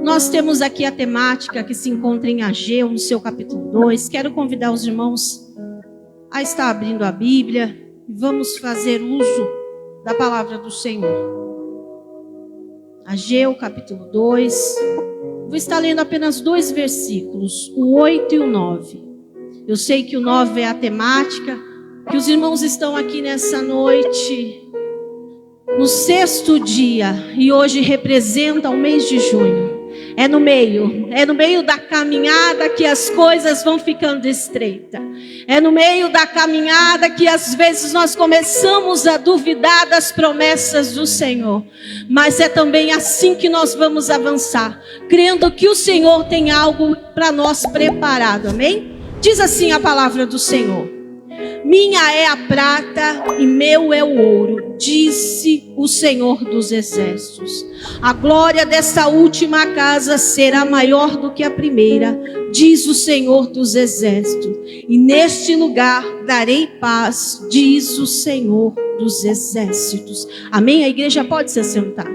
Nós temos aqui a temática que se encontra em Ageu, no seu capítulo 2. Quero convidar os irmãos a estar abrindo a Bíblia e vamos fazer uso da palavra do Senhor. Ageu, capítulo 2. Vou estar lendo apenas 2 versículos, o 8 e o 9. Eu sei que o 9 é a temática, que os irmãos estão aqui nessa noite, no 6º dia, e hoje representa o mês de junho. É no meio da caminhada que as coisas vão ficando estreitas. É no meio da caminhada que às vezes nós começamos a duvidar das promessas do Senhor. Mas é também assim que nós vamos avançar, crendo que o Senhor tem algo para nós preparado, amém? Diz assim a palavra do Senhor: minha é a prata e meu é o ouro, disse o Senhor dos Exércitos. A glória dessa última casa será maior do que a primeira, diz o Senhor dos Exércitos. E neste lugar darei paz, diz o Senhor dos Exércitos. Amém? A igreja pode se assentar.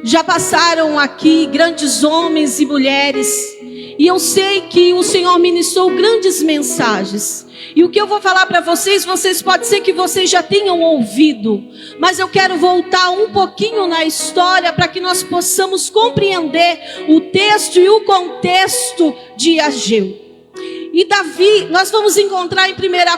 Já passaram aqui grandes homens e mulheres, e eu sei que o Senhor ministrou grandes mensagens. E o que eu vou falar para vocês pode ser que vocês já tenham ouvido. Mas eu quero voltar um pouquinho na história para que nós possamos compreender o texto e o contexto de Ageu. E Davi, nós vamos encontrar em 1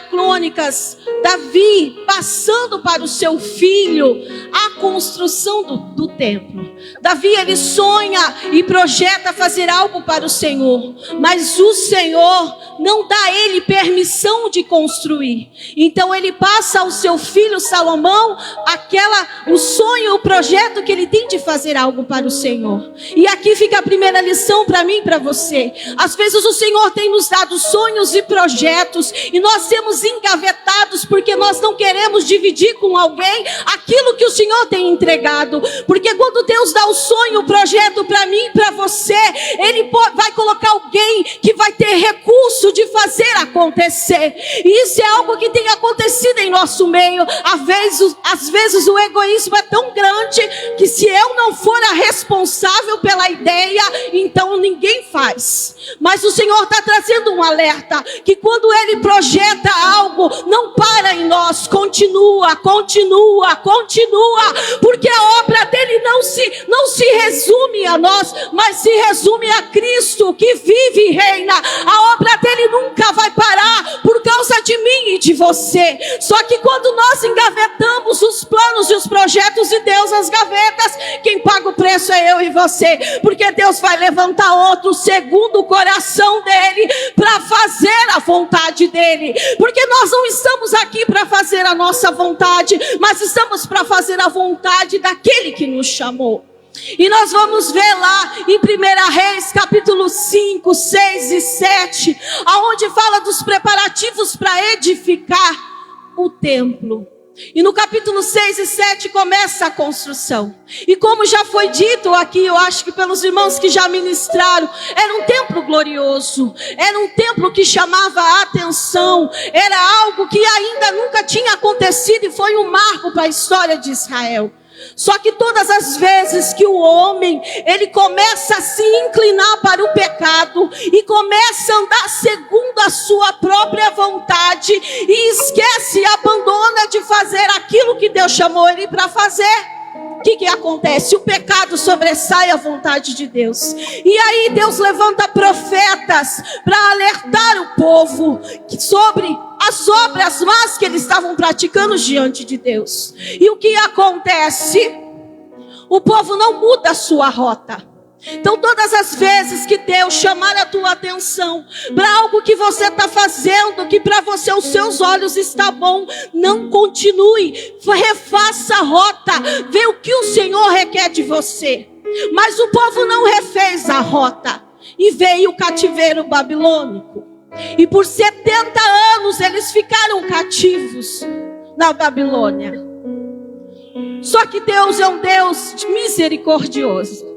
Crônicas, Davi passando para o seu filho a construção do templo. Davi, ele sonha e projeta fazer algo para o Senhor, mas o Senhor não dá a ele permissão de construir. Então ele passa ao seu filho Salomão o sonho, o projeto que ele tem de fazer algo para o Senhor. E aqui fica a primeira lição para mim e para você. Às vezes o Senhor tem nos dado sonhos e projetos, e nós temos engavetados porque nós não queremos dividir com alguém aquilo que o Senhor tem entregado. Porque quando Deus dá o sonho, o projeto para mim e para você, Ele vai colocar alguém que vai ter recurso de fazer acontecer. E isso é algo que tem acontecido em nosso meio. Às vezes o egoísmo é tão grande que se eu não for a responsável pela ideia, então ninguém faz. Mas o Senhor está trazendo um alerta, que quando Ele projeta algo, não para em nós, continua, porque a obra dele não se resume a nós, mas se resume a Cristo, que vive e reina. A obra dele nunca vai parar por causa de mim e de você. Só que quando nós engavetamos os planos e os projetos de Deus nas gavetas, quem paga o preço é eu e você, porque Deus vai levantar outro segundo o coração dele para fazer a vontade dele. Porque nós não estamos aqui para fazer a nossa vontade, mas estamos para fazer a vontade daquele que nos chamou. E nós vamos ver lá em 1 Reis, capítulo 5, 6 e 7, aonde fala dos preparativos para edificar o templo. E no capítulo 6 e 7 começa a construção. E como já foi dito aqui, eu acho que pelos irmãos que já ministraram, era um templo glorioso, era um templo que chamava a atenção, era algo que ainda nunca tinha acontecido e foi um marco para a história de Israel. Só que todas as vezes que o homem, ele começa a se inclinar para o pecado e começa a andar segundo a sua própria vontade e esquece e abandona de fazer aquilo que Deus chamou ele para fazer, o que acontece? O pecado sobressai a vontade de Deus. E aí Deus levanta profetas para alertar o povo sobre as obras más que eles estavam praticando diante de Deus. E o que acontece? O povo não muda a sua rota. Então todas as vezes que Deus chamar a tua atenção para algo que você está fazendo, que para você os seus olhos está bom, não continue, refaça a rota, vê o que o Senhor requer de você. Mas o povo não refez a rota e veio o cativeiro babilônico. E por 70 anos eles ficaram cativos na Babilônia. Só que Deus é um Deus misericordioso.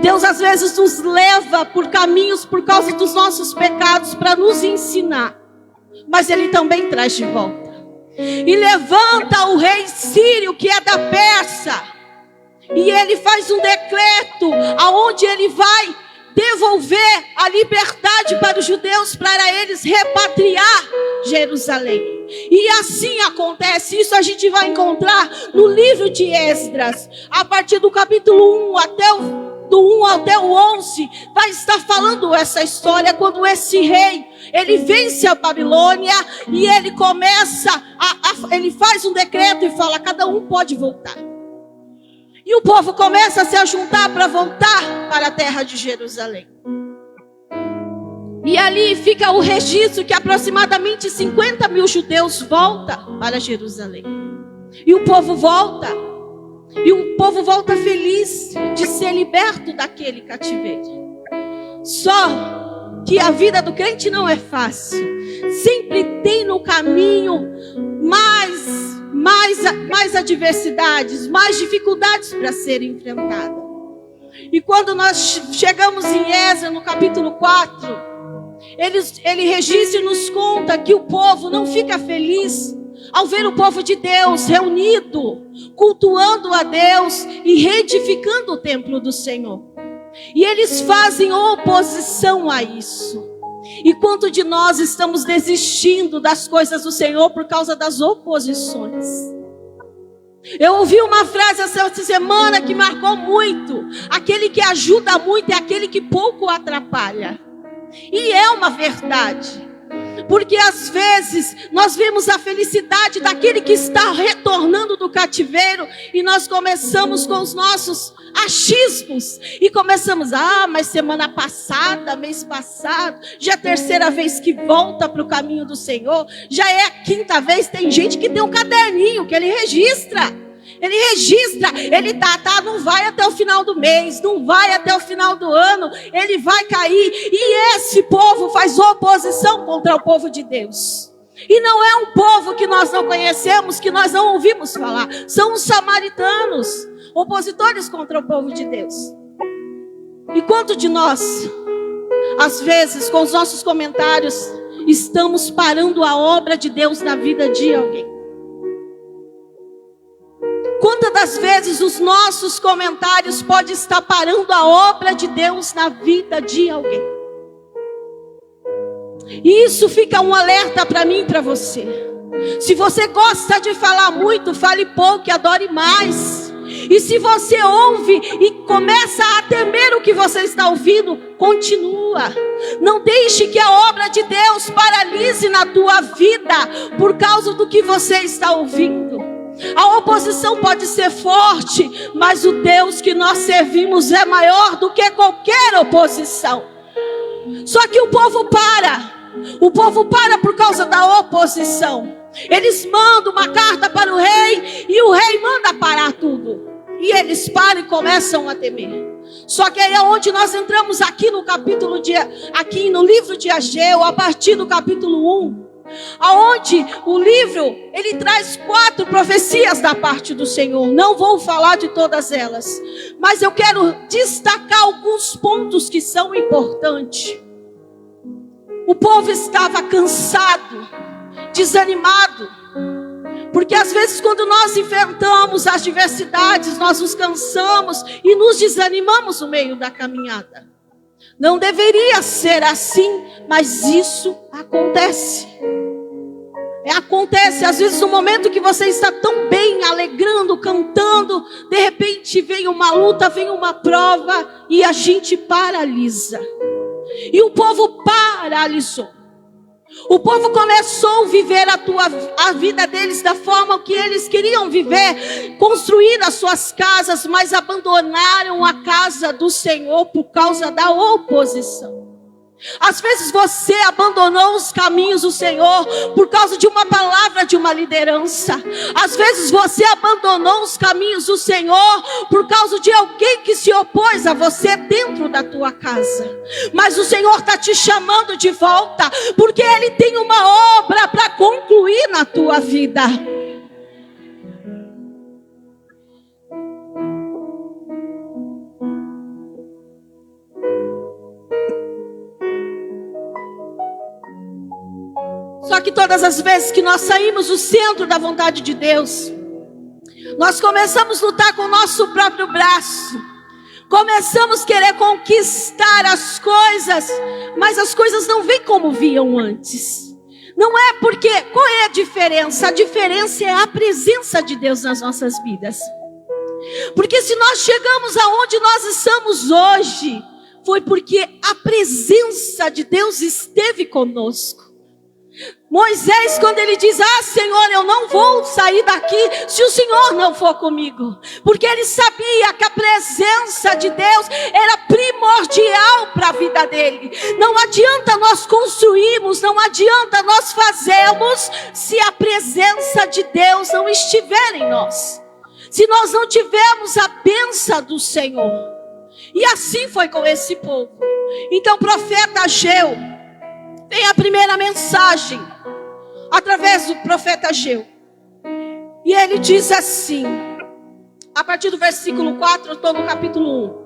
Deus às vezes nos leva por caminhos por causa dos nossos pecados para nos ensinar. Mas Ele também traz de volta. E levanta o rei Sírio, que é da Pérsia. E ele faz um decreto aonde ele vai devolver a liberdade para os judeus, para eles repatriar Jerusalém. E assim acontece. Isso a gente vai encontrar no livro de Esdras, a partir do capítulo 1 do 1 até o 11, vai estar falando essa história, quando esse rei, ele vence a Babilônia, e ele começa, ele faz um decreto e fala, cada um pode voltar. E o povo começa a se ajuntar para voltar para a terra de Jerusalém. E ali fica o registro que aproximadamente 50 mil judeus voltam para Jerusalém. E o povo volta. E o povo volta feliz de ser liberto daquele cativeiro. Só que a vida do crente não é fácil. Sempre tem no caminho mais adversidades, mais dificuldades para serem enfrentadas. E quando nós chegamos em Esdras, no capítulo 4, ele registra e nos conta que o povo não fica feliz ao ver o povo de Deus reunido, cultuando a Deus e reedificando o templo do Senhor. E eles fazem oposição a isso. E quanto de nós estamos desistindo das coisas do Senhor por causa das oposições? Eu ouvi uma frase essa semana que marcou muito: aquele que ajuda muito é aquele que pouco atrapalha. E é uma verdade. Porque às vezes nós vemos a felicidade daquele que está retornando do cativeiro, e nós começamos com os nossos achismos e começamos, mas semana passada, mês passado, já é a terceira vez que volta para o caminho do Senhor, já é a quinta vez. Tem gente que tem um caderninho que ele registra. Ele não vai até o final do mês, não vai até o final do ano, ele vai cair. E esse povo faz oposição contra o povo de Deus. E não é um povo que nós não conhecemos, que nós não ouvimos falar. São os samaritanos, opositores contra o povo de Deus. E quanto de nós, às vezes, com os nossos comentários, estamos parando a obra de Deus na vida de alguém? Quantas das vezes os nossos comentários podem estar parando a obra de Deus na vida de alguém? E isso fica um alerta para mim e para você. Se você gosta de falar muito, fale pouco e adore mais. E se você ouve e começa a temer o que você está ouvindo, continua. Não deixe que a obra de Deus paralise na tua vida por causa do que você está ouvindo. A oposição pode ser forte, mas o Deus que nós servimos é maior do que qualquer oposição. Só que o povo para por causa da oposição. Eles mandam uma carta para o rei, e o rei manda parar tudo. E eles param e começam a temer. Só que aí é onde nós entramos aqui no livro de Ageu, a partir do capítulo 1. Aonde o livro, ele traz 4 profecias da parte do Senhor. Não vou falar de todas elas, mas eu quero destacar alguns pontos que são importantes. O povo estava cansado, desanimado, porque às vezes quando nós enfrentamos as diversidades, nós nos cansamos e nos desanimamos no meio da caminhada. Não deveria ser assim, mas isso acontece. Acontece, às vezes no momento que você está tão bem, alegrando, cantando, de repente vem uma luta, vem uma prova, e a gente paralisa. E o povo paralisou. O povo começou a viver a vida deles da forma que eles queriam viver, construir as suas casas, mas abandonaram a casa do Senhor por causa da oposição. Às vezes você abandonou os caminhos do Senhor por causa de uma palavra de uma liderança. Às vezes você abandonou os caminhos do Senhor por causa de alguém que se opôs a você dentro da tua casa. Mas o Senhor está te chamando de volta, porque Ele tem uma obra para concluir na tua vida. Só que todas as vezes que nós saímos do centro da vontade de Deus, Nós começamos a lutar com o nosso próprio braço. Começamos a querer conquistar as coisas, mas as coisas não vêm como vinham antes. Não é porque, qual é a diferença? A diferença é a presença de Deus nas nossas vidas. Porque se nós chegamos aonde nós estamos hoje, foi porque a presença de Deus esteve conosco. Moisés, quando ele diz: Senhor, eu não vou sair daqui se o Senhor não for comigo. Porque ele sabia que a presença de Deus era primordial para a vida dele. Não adianta nós construirmos, não adianta nós fazermos, se a presença de Deus não estiver em nós. Se nós não tivermos a bênção do Senhor. E assim foi com esse povo. Então o profeta Ageu tem a primeira mensagem através do profeta Ageu. E ele diz assim, a partir do versículo 4, eu estou no capítulo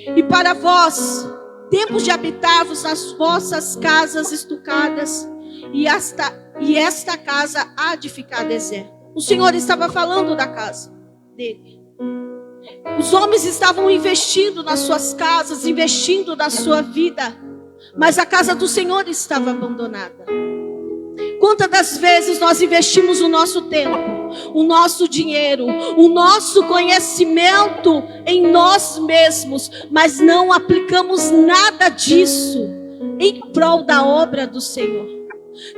1. E para vós, tempos de habitar-vos nas vossas casas estucadas, e esta casa há de ficar deserta. O Senhor estava falando da casa dele. Os homens estavam investindo nas suas casas, investindo na sua vida, mas a casa do Senhor estava abandonada. Quantas das vezes nós investimos o nosso tempo, o nosso dinheiro, o nosso conhecimento em nós mesmos, mas não aplicamos nada disso em prol da obra do Senhor.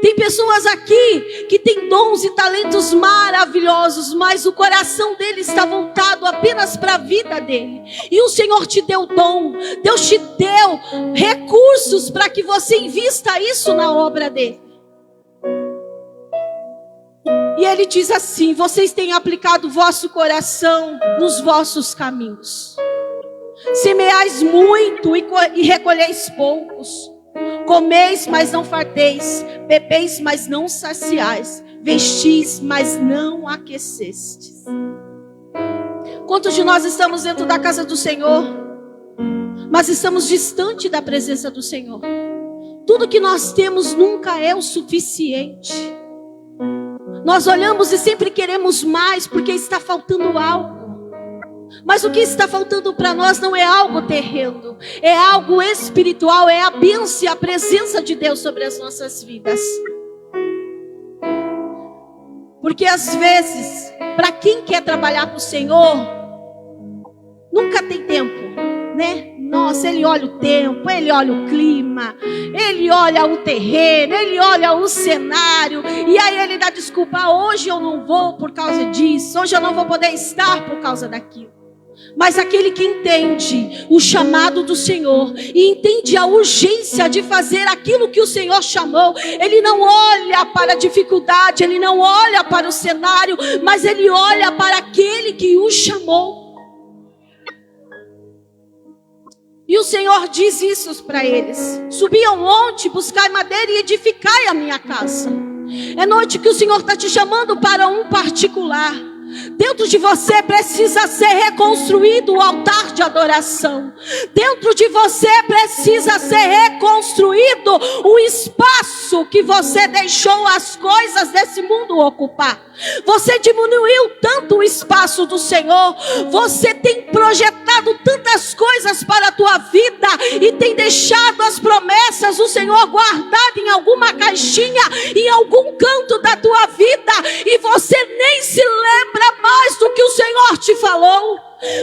Tem pessoas aqui que têm dons e talentos maravilhosos, mas o coração dele está voltado apenas para a vida dele. E o Senhor te deu dom, Deus te deu recursos para que você invista isso na obra dele. E ele diz assim: vocês têm aplicado o vosso coração nos vossos caminhos. Semeais muito e recolheis poucos. Comeis, mas não farteis. Bebeis, mas não saciais. Vestis, mas não aquecestes. Quantos de nós estamos dentro da casa do Senhor, mas estamos distante da presença do Senhor? Tudo que nós temos nunca é o suficiente. Nós olhamos e sempre queremos mais, porque está faltando algo. Mas o que está faltando para nós não é algo terreno, é algo espiritual, é a bênção e a presença de Deus sobre as nossas vidas. Porque às vezes, para quem quer trabalhar para o Senhor, nunca tem tempo, né? Nossa, ele olha o tempo, ele olha o clima, ele olha o terreno, ele olha o cenário, e aí ele dá desculpa: hoje eu não vou por causa disso, hoje eu não vou poder estar por causa daquilo. Mas aquele que entende o chamado do Senhor e entende a urgência de fazer aquilo que o Senhor chamou, ele não olha para a dificuldade, ele não olha para o cenário, mas ele olha para aquele que o chamou. E o Senhor diz isso para eles: subi ao monte, buscai madeira e edificai a minha casa. É noite que o Senhor está te chamando para um particular. Dentro de você precisa ser reconstruído o altar de adoração. Dentro de você precisa ser reconstruído o espaço que você deixou as coisas desse mundo ocupar. Você diminuiu tanto o espaço do Senhor. Você tem projetado tantas coisas para a tua vida e tem deixado as promessas do Senhor guardadas em alguma caixinha, em algum canto da tua vida, e você nem se lembra mais do que o Senhor te falou.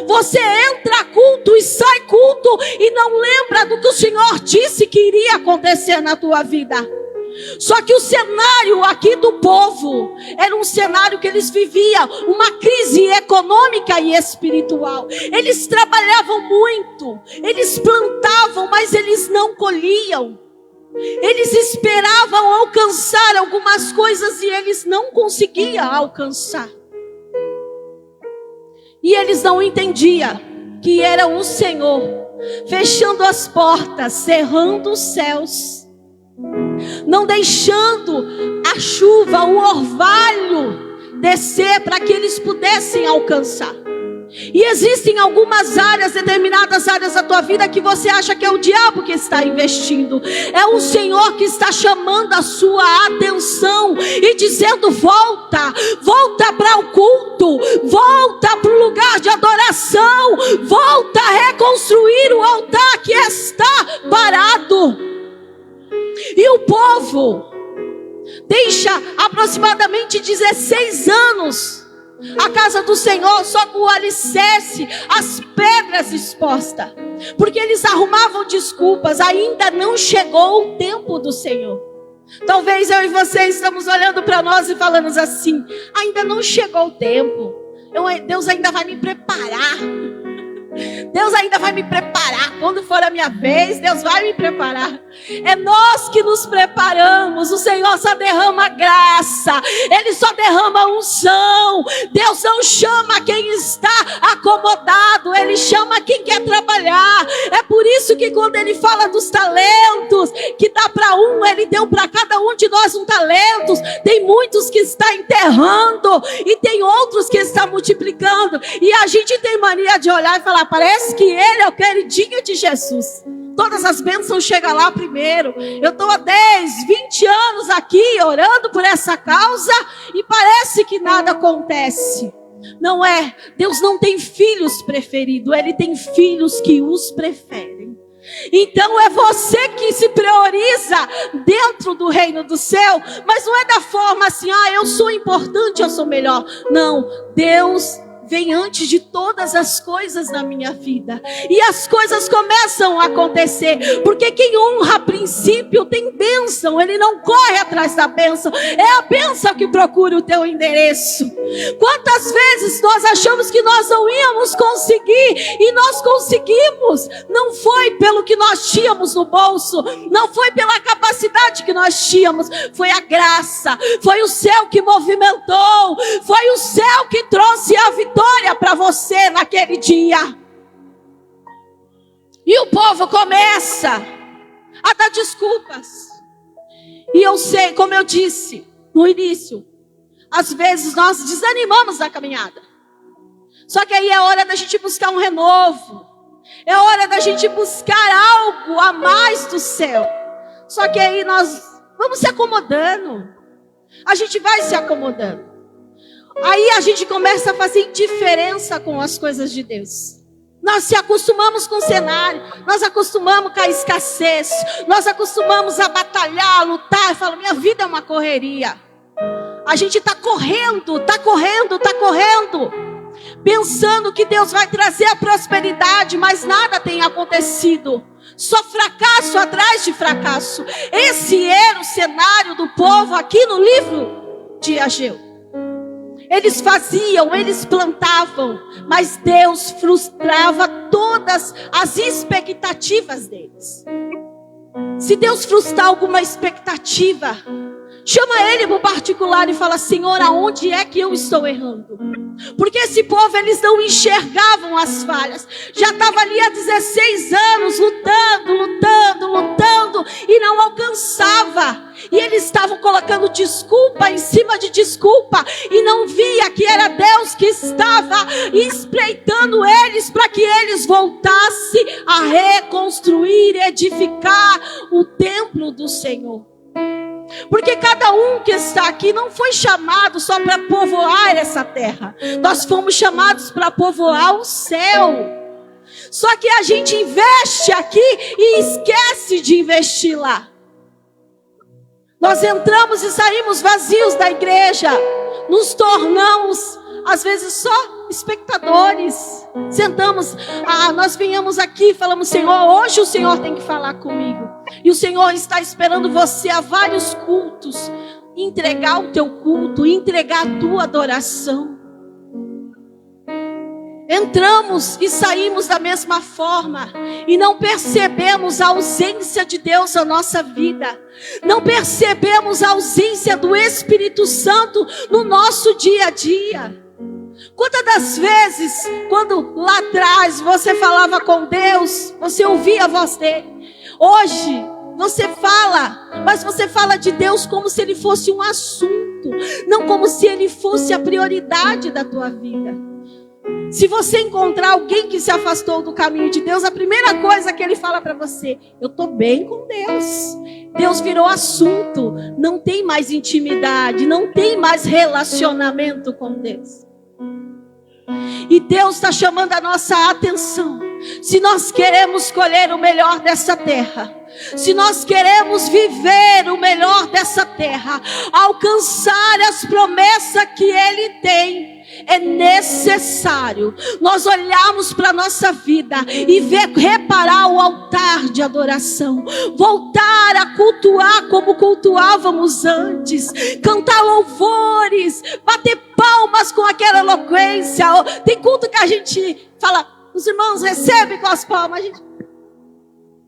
Você entra culto e sai culto e não lembra do que o Senhor disse que iria acontecer na tua vida. Só que o cenário aqui do povo era um cenário que eles viviam uma crise econômica e espiritual. Eles trabalhavam muito, eles plantavam, mas eles não colhiam. Eles esperavam alcançar algumas coisas e eles não conseguiam alcançar. E eles não entendiam que era o Senhor fechando as portas, cerrando os céus, não deixando a chuva, o orvalho descer para que eles pudessem alcançar. E existem algumas áreas, determinadas áreas da tua vida que você acha que é o diabo que está investindo. É o Senhor que está chamando a sua atenção e dizendo: volta, volta para o culto, volta para o lugar de adoração, volta a reconstruir o altar que está parado. E o povo deixa aproximadamente 16 anos a casa do Senhor só com o alicerce, as pedras expostas, porque eles arrumavam desculpas. Ainda não chegou o tempo do Senhor. Talvez eu e você estamos olhando para nós e falando assim: ainda não chegou o tempo, Deus ainda vai me preparar, Deus ainda vai me preparar. Quando for a minha vez, Deus vai me preparar. É nós que nos preparamos. O Senhor só derrama graça, Ele só derrama unção. Deus não chama quem está acomodado, Ele chama quem quer trabalhar. É por isso que quando Ele fala dos talentos, que dá para um, Ele deu para cada um de nós um talento. Tem muitos que está enterrando e tem outros que está multiplicando. E a gente tem mania de olhar e falar: parece que ele é o queridinho de Jesus. Todas as bênçãos chegam lá primeiro. Eu estou há 10, 20 anos aqui orando por essa causa e parece que nada acontece. Não é. Deus não tem filhos preferidos, Ele tem filhos que os preferem. Então é você que se prioriza dentro do reino do céu, mas não é da forma assim: eu sou importante, eu sou melhor. Não, Deus vem antes de todas as coisas na minha vida. E as coisas começam a acontecer. Porque quem honra a princípio tem bênção. Ele não corre atrás da bênção. É a bênção que procura o teu endereço. Quantas vezes nós achamos que nós não íamos conseguir e nós conseguimos. Não foi pelo que nós tínhamos no bolso, não foi pela capacidade que nós tínhamos, foi a graça, foi o céu que movimentou, foi o céu que trouxe a vitória para você naquele dia. E o povo começa a dar desculpas. E eu sei, como eu disse no início, às vezes nós desanimamos da caminhada. Só que aí é hora da gente buscar um renovo. É hora da gente buscar algo a mais do céu. Só que aí nós vamos se acomodando. A gente vai se acomodando. Aí a gente começa a fazer indiferença com as coisas de Deus. Nós se acostumamos com o cenário, nós acostumamos com a escassez, nós acostumamos a batalhar, a lutar, e falamos: minha vida é uma correria. A gente está correndo, pensando que Deus vai trazer a prosperidade, mas nada tem acontecido. Só fracasso atrás de fracasso. Esse era o cenário do povo aqui no livro de Ageu. Eles faziam, eles plantavam, mas Deus frustrava todas as expectativas deles. Se Deus frustrar alguma expectativa, chama ele para o particular e fala: Senhor, aonde é que eu estou errando? Porque esse povo, eles não enxergavam as falhas. Já estava ali há 16 anos lutando e não alcançava. E eles estavam colocando desculpa em cima de desculpa e não via que era Deus que estava espreitando eles para que eles voltassem a reconstruir, edificar o templo do Senhor. Porque cada um que está aqui não foi chamado só para povoar essa terra. Nós fomos chamados para povoar o céu. Só que a gente investe aqui e esquece de investir lá. Nós entramos e saímos vazios da igreja. Nos tornamos, às vezes, só espectadores. Sentamos, nós viemos aqui e falamos: Senhor, hoje o Senhor tem que falar comigo. E o Senhor está esperando você a vários cultos. Entregar o teu culto, entregar a tua adoração. Entramos e saímos da mesma forma. E não percebemos a ausência de Deus na nossa vida. Não percebemos a ausência do Espírito Santo no nosso dia a dia. Quantas das vezes, quando lá atrás você falava com Deus, você ouvia a voz dele. Hoje, você fala, mas você fala de Deus como se ele fosse um assunto. Não como se ele fosse a prioridade da tua vida. Se você encontrar alguém que se afastou do caminho de Deus, a primeira coisa que ele fala para você: eu estou bem com Deus. Deus virou assunto, não tem mais intimidade, não tem mais relacionamento com Deus. E Deus está chamando a nossa atenção. Se nós queremos colher o melhor dessa terra, se nós queremos viver o melhor dessa terra, alcançar as promessas que Ele tem, é necessário nós olharmos para a nossa vida e reparar o altar de adoração, voltar a cultuar como cultuávamos antes, cantar louvores, bater palmas com aquela eloquência. Tem culto que a gente fala, os irmãos recebem com as palmas,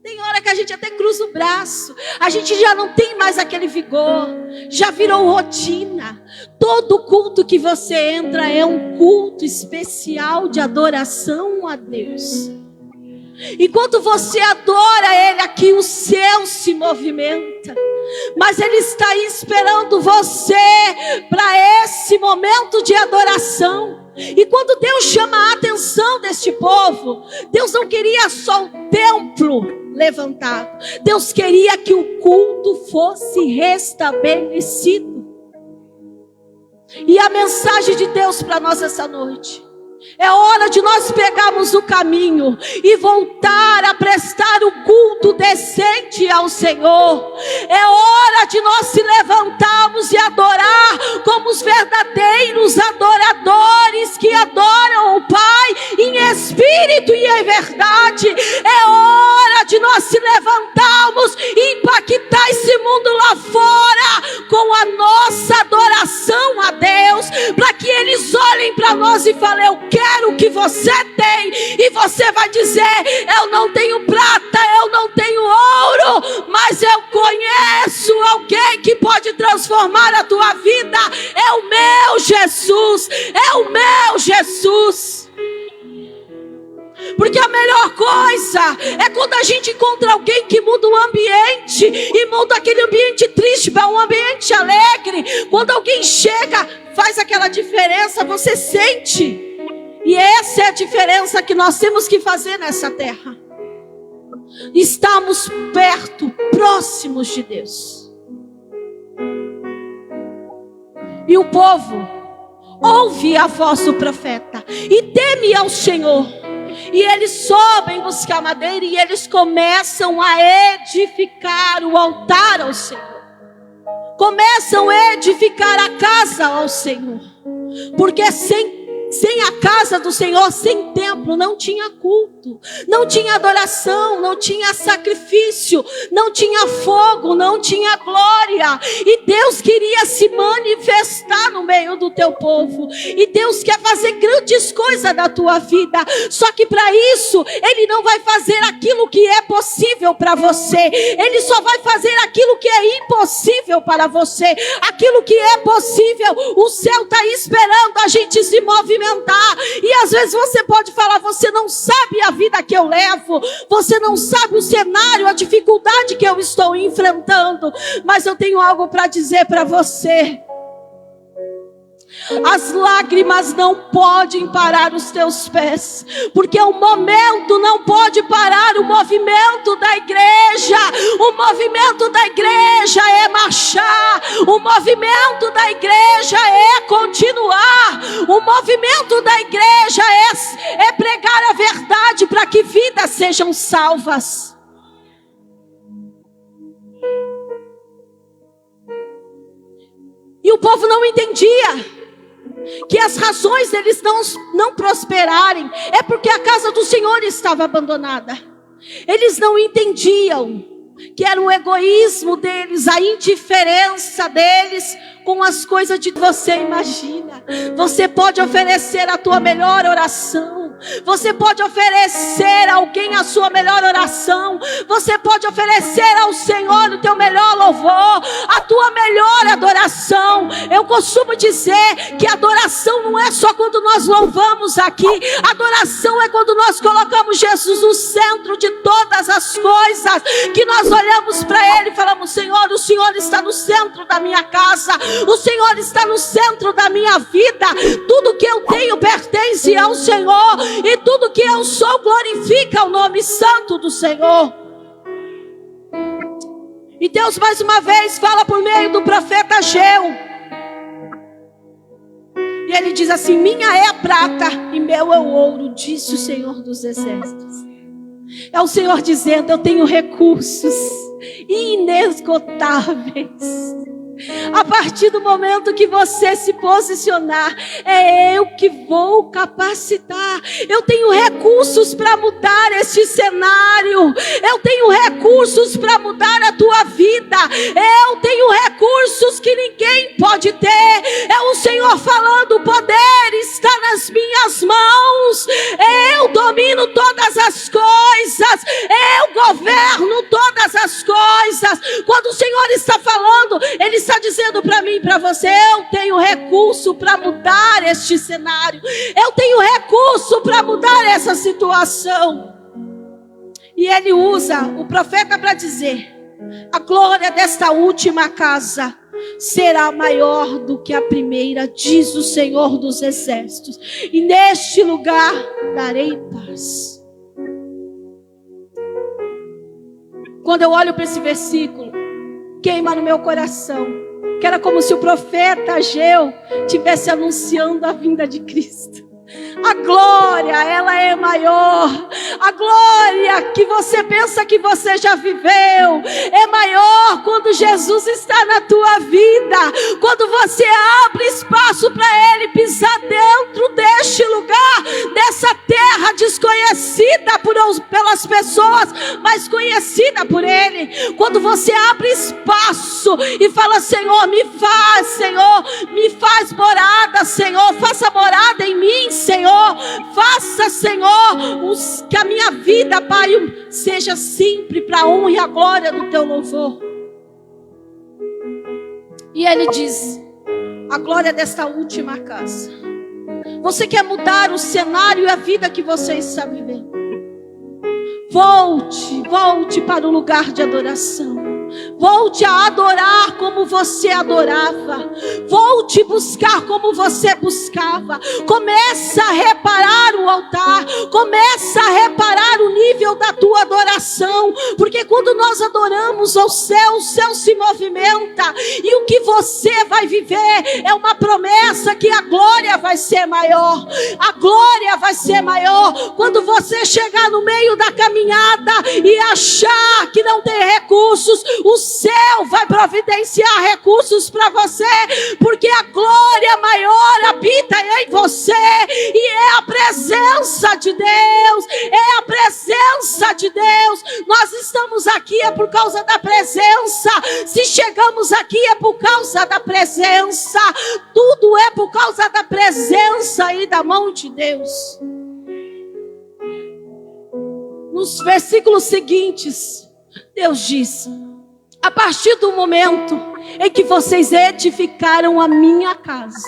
tem hora que a gente até cruza o braço, a gente já não tem mais aquele vigor, já virou rotina. Todo culto que você entra é um culto especial de adoração a Deus. Enquanto você adora Ele aqui, o céu se movimenta. Mas Ele está aí esperando você para esse momento de adoração. E quando Deus chama a atenção deste povo, Deus não queria só o templo levantado. Deus queria que o culto fosse restabelecido. E a mensagem de Deus para nós essa noite: é hora de nós pegarmos o caminho e voltar a prestar o culto decente ao Senhor. É hora de nós se levantarmos e adorar como os verdadeiros adoradores que adoram o Pai em espírito e em verdade. É hora de nós se levantarmos e impactar esse mundo lá fora com a nossa adoração a Deus, para que eles olhem para nós e falem: eu quero o que você tem. E você vai dizer: eu não tenho prata, eu não tenho ouro, mas eu conheço alguém que pode transformar a tua vida. É o meu Jesus, é o meu Jesus. Porque a melhor coisa é quando a gente encontra alguém que muda o ambiente, e muda aquele ambiente triste para um ambiente alegre. Quando alguém chega, faz aquela diferença, você sente. E essa é a diferença que nós temos que fazer nessa terra. Estamos perto, próximos de Deus. E o povo ouve a voz do profeta e teme ao Senhor. E eles sobem buscar madeira e eles começam a edificar o altar ao Senhor. Começam a edificar a casa ao Senhor. Porque sem a casa do Senhor, sem templo, não tinha culto, não tinha adoração, não tinha sacrifício, não tinha fogo, não tinha glória. E Deus queria se manifestar no meio do teu povo. E Deus quer fazer grandes coisas na tua vida. Só que para isso, Ele não vai fazer aquilo que é possível para você. Ele só vai fazer aquilo que é impossível para você. Aquilo que é possível, o céu está esperando a gente se movimentar. E às vezes você pode falar: você não sabe a vida que eu levo, você não sabe o cenário, a dificuldade que eu estou enfrentando. Mas eu tenho algo para dizer para você: as lágrimas não podem parar os teus pés, porque o momento não pode parar o movimento da igreja. O movimento da igreja é marchar, o movimento da igreja é continuar, o movimento da igreja é pregar a verdade para que vidas sejam salvas. E o povo não entendia que as razões deles não prosperarem é porque a casa do Senhor estava abandonada. Eles não entendiam que era o egoísmo deles, a indiferença deles com as coisas de você. Imagina, você pode oferecer a tua melhor oração, Você pode oferecer a alguém a sua melhor oração. Você pode oferecer ao Senhor o teu melhor louvor, a tua melhor adoração. Eu costumo dizer que adoração não é só quando nós louvamos aqui. Adoração é quando nós colocamos Jesus no centro de todas as coisas, que nós olhamos para Ele e falamos: Senhor, o Senhor está no centro da minha casa, o Senhor está no centro da minha vida. Tudo que eu tenho pertence ao Senhor, e tudo que eu sou glorifica o nome santo do Senhor. E Deus mais uma vez fala por meio do profeta Ageu, e ele diz assim: minha é a prata e meu é o ouro, disse o Senhor dos Exércitos. É o Senhor dizendo: eu tenho recursos inesgotáveis. A partir do momento que você se posicionar, é eu que vou capacitar. Eu tenho recursos para mudar este cenário. Eu tenho recursos para mudar a tua vida. Eu tenho recursos que ninguém pode ter. É o Senhor falando: o poder está nas minhas mãos. Eu domino todas as coisas. Eu governo todas as coisas. Quando o Senhor está falando, Ele está dizendo para mim e para você: eu tenho recurso para mudar este cenário. Eu tenho recurso para mudar essa situação. E Ele usa o profeta para dizer: a glória desta última casa será maior do que a primeira, diz o Senhor dos Exércitos. E neste lugar darei paz. Quando eu olho para esse versículo, queima no meu coração, que era como se o profeta Ageu estivesse anunciando a vinda de Cristo. A glória, ela é maior. A glória que você pensa que você já viveu é maior quando Jesus está na tua vida. Quando você abre espaço para Ele pisar dentro deste lugar, dessa terra desconhecida pelas pessoas, mas conhecida por Ele. Quando você abre espaço e fala: Senhor, me faz morada, Senhor, faça morada em mim, Senhor. Faça, Senhor, que a minha vida, Pai, seja sempre para a honra e a glória do teu louvor. E Ele diz: a glória desta última casa. Você quer mudar o cenário e a vida que você está vivendo? Volte para o lugar de adoração. Volte a adorar como você adorava. Volte buscar como você buscava. Começa a reparar o altar. Começa a reparar o nível da tua adoração. Porque quando nós adoramos ao céu, o céu se movimenta. E o que você vai viver é uma promessa que a glória vai ser maior. A glória vai ser maior. Quando você chegar no meio da caminhada e achar que não tem recursos, o céu vai providenciar recursos para você, porque a glória maior habita em você, e é a presença de Deus, é a presença de Deus. Nós estamos aqui é por causa da presença. Se chegamos aqui é por causa da presença. Tudo é por causa da presença e da mão de Deus. Nos versículos seguintes, Deus diz: a partir do momento em que vocês edificaram a minha casa,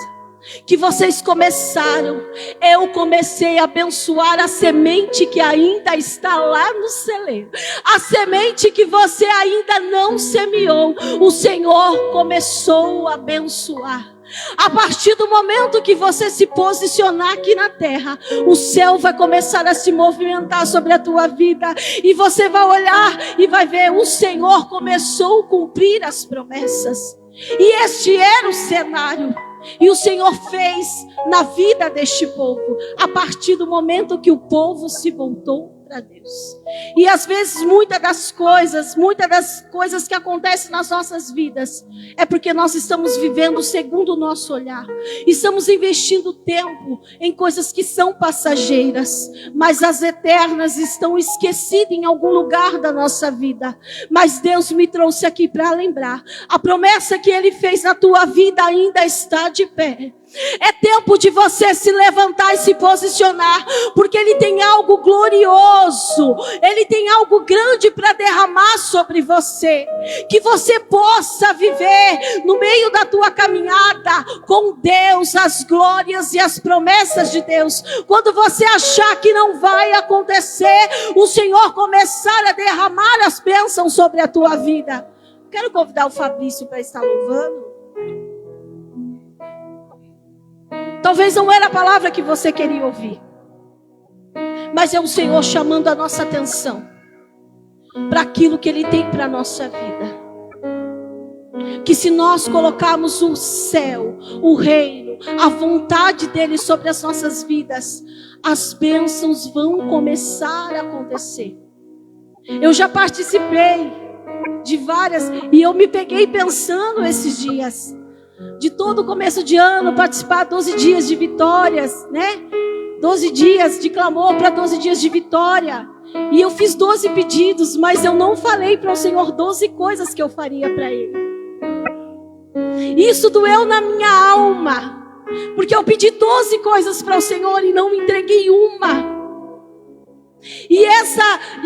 que vocês começaram, eu comecei a abençoar a semente que ainda está lá no celeiro. A semente que você ainda não semeou, o Senhor começou a abençoar. A partir do momento que você se posicionar aqui na terra, o céu vai começar a se movimentar sobre a tua vida, e você vai olhar e vai ver: o Senhor começou a cumprir as promessas. E este era o cenário. E o Senhor fez na vida deste povo, a partir do momento que o povo se voltou para Deus. E às vezes muitas das coisas que acontecem nas nossas vidas é porque nós estamos vivendo segundo o nosso olhar. Estamos investindo tempo em coisas que são passageiras, mas as eternas estão esquecidas em algum lugar da nossa vida. Mas Deus me trouxe aqui para lembrar: a promessa que Ele fez na tua vida ainda está de pé. É tempo de você se levantar e se posicionar, porque Ele tem algo glorioso, Ele tem algo grande para derramar sobre você, que você possa viver no meio da tua caminhada com Deus, as glórias e as promessas de Deus. Quando você achar que não vai acontecer, o Senhor começar a derramar as bênçãos sobre a tua vida. Quero convidar o Fabrício para estar louvando. Talvez não era a palavra que você queria ouvir, mas é o Senhor chamando a nossa atenção para aquilo que Ele tem para a nossa vida. Que se nós colocarmos o céu, o reino, a vontade dEle sobre as nossas vidas, as bênçãos vão começar a acontecer. Eu já participei de várias, e eu me peguei pensando esses dias, de todo começo de ano, participar 12 dias de vitórias, né? 12 dias de clamor para 12 dias de vitória. E eu fiz 12 pedidos, mas eu não falei para o Senhor 12 coisas que eu faria para Ele. Isso doeu na minha alma, porque eu pedi 12 coisas para o Senhor e não entreguei uma. E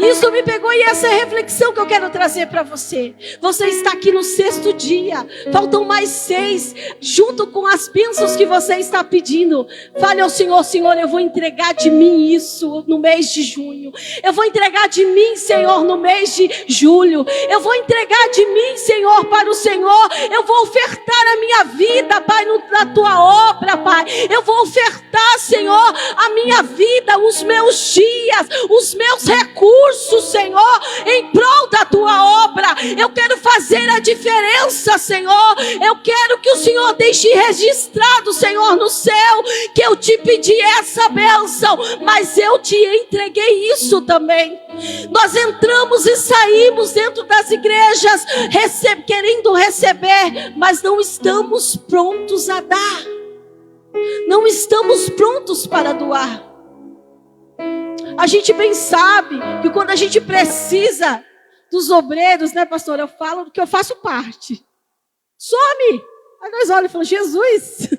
isso me pegou, e essa é a reflexão que eu quero trazer para você. Você está aqui no 6º dia, faltam mais 6, junto com as bênçãos que você está pedindo. Fale ao Senhor: Senhor, eu vou entregar de mim isso no mês de junho. Eu vou entregar de mim, Senhor, no mês de julho. Eu vou entregar de mim, Senhor, para o Senhor. Eu vou ofertar a minha vida, Pai, na tua obra, Pai. Eu vou ofertar, Senhor, a minha vida, os meus dias, os meus recursos, Senhor, em prol da tua obra. Eu quero fazer a diferença, Senhor. Eu quero que o Senhor deixe registrado, Senhor, no céu, que eu te pedi essa bênção, mas eu te entreguei isso também. Nós entramos e saímos dentro das igrejas querendo receber, mas não estamos prontos a dar. Não estamos prontos para doar. A gente bem sabe que quando a gente precisa dos obreiros, né, pastor? Eu falo que eu faço parte. Some! Aí nós olhamos e falamos: Jesus!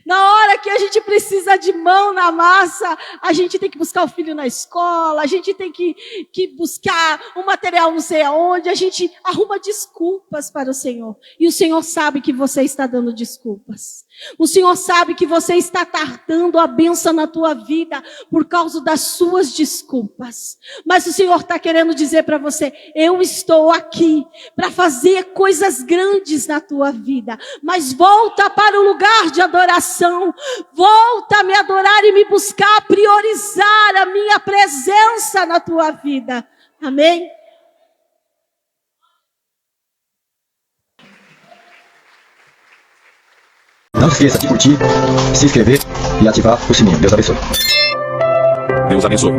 Na hora que a gente precisa de mão na massa, a gente tem que buscar o filho na escola, a gente tem que buscar um material não sei aonde, a gente arruma desculpas para o Senhor. E o Senhor sabe que você está dando desculpas. O Senhor sabe que você está tardando a bênção na tua vida por causa das suas desculpas. Mas o Senhor está querendo dizer para você: eu estou aqui para fazer coisas grandes na tua vida. Mas volta para o lugar de adoração. Volta a me adorar e me buscar, priorizar a minha presença na tua vida. Amém? Não se esqueça de curtir, se inscrever e ativar o sininho. Deus abençoe. Deus abençoe.